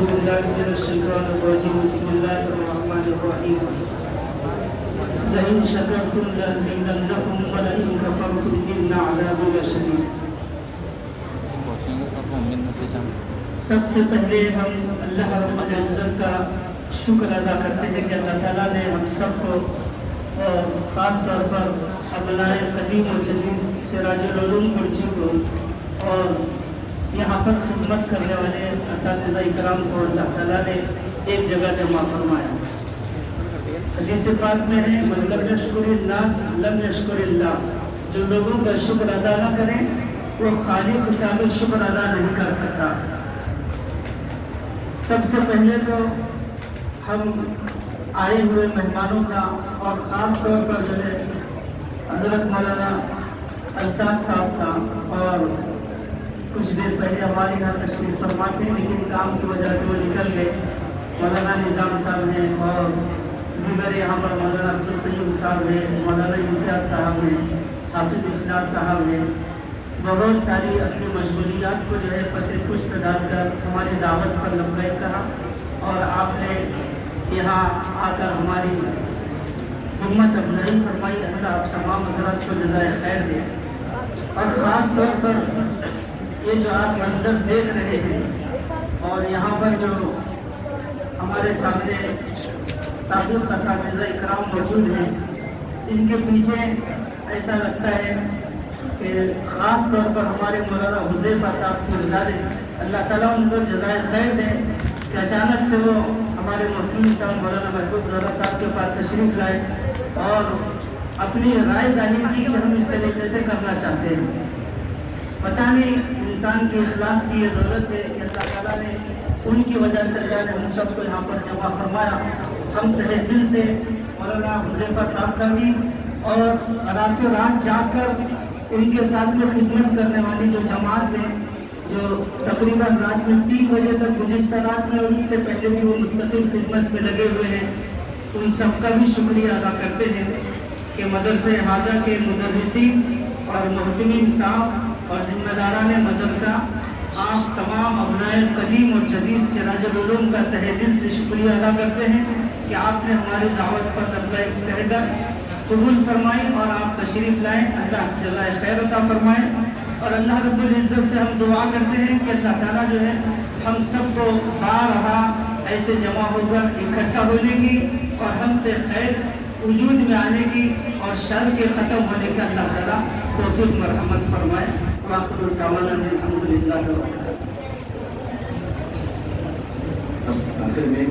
بالله من الشيطان الرجيم بسم الله الرحمن الرحيم لئن شكرتم لأزيدنكم ولئن كفرتم إن عذابي لشديد. सबसे पहले हम अल्लाह रब्बुल इज़्ज़त का शुक्र अदा करते हैं कि अल्लाह ताला ने हम सबको ख़ास तौर पर अबनाए क़दीम और जदीद सिराजुल उलूम गुरजी को और यहाँ पर खिदमत करने वाले असातिज़ा इकराम को अल्लाह ताला ने एक जगह जमा फरमाया। हदीस पाक में है मन लम यश्कुरिन्नास लम यश्कुरिल्लाह, जो लोगों का शुक्र अदा न करें वो खालिक का भी शुक्र अदा नहीं कर सकता। सबसे पहले तो हम आए हुए मेहमानों का और ख़ास तौर पर जो है हज़रत मौलाना अल्ताफ़ साहब का, और कुछ देर पहले हमारे यहाँ तशरीफ़ फरमा थे लेकिन काम की वजह से वो निकल गए। मौलाना निज़ाम साहब हैं और दीगर यहाँ पर मौलाना अब्दुल सय्यद साहब हैं, मौलाना इम्तियाज़ साहब हैं, हाफिज़ इखलास साहब हैं। बहुत सारी अपनी मशगूलियात को जो है पसे पुष्ट डालकर हमारी दावत पर लब्बैक कहा और आपने यहाँ आकर हमारी हिम्मत अफजाई फरमाई। अल्लाह आप तमाम हज़रात को जज़ाए खैर दे। और ख़ास तौर पर ये जो आप मंजर देख रहे हैं और यहाँ पर जो हमारे सामने साबिक़ असातिज़ा इकराम मौजूद हैं, इनके पीछे ऐसा लगता है कि ख़ास तौर पर हमारे मौलाना हुज़ैफ़ा साहब फ़िरज़ादे, अल्लाह ताला उनको जज़ाए खैर दे कि अचानक से वो हमारे मुफ्ती साहब मौलाना महबूब ज़ोहरा साहब के पास तशरीफ़ लाए और अपनी राय ज़ाहिर की कि हम इस तरीके से करना चाहते हैं। पता नहीं इंसान की इखलास की ये दौलत है कि अल्लाह ताला ने उनकी वजह से अल्लाह ने हम सबको यहाँ पर जमा फरमाया। हम तहे दिल से मौलाना हुज़ैफ़ा साहब का भी और रातों रात जाकर उनके साथ में खिदमत करने वाली जो जमात है, जो तकरीबन रात में 3 बजे तक गुज़िश्ता रात में और उससे पहले भी वो मुस्तक़िल खिदमत में लगे हुए हैं, उन सबका भी शुक्रिया अदा करते हैं कि मदरसे हाजा के मुदर्रिसीन और मोहतमीम साहब और ज़िम्मेदारान मदरसा, आप तमाम अबनाए क़दीम और जदीद सिराजुल उलूम का तहे दिल से शुक्रिया अदा करते हैं कि आपने हमारी दावत पर लब्बैक कहकर कबूल फरमाई और आप तशरीफ़ लाएँ। अल्लाह जज़ाए खैर अता फरमाए। और अल्लाह रब्बुल इज़्ज़त से हम दुआ करते हैं कि अल्लाह ताला जो है हम सबको बारहा ऐसे जमा होकर इकट्ठा होने की और हमसे खैर वजूद में आने की और शर के ख़त्म होने का अल्लाह ताला तौफ़ीक़ मरहमत फरमाए। वाखिर दावाना अल्हम्दुलिल्लाह। आखिर में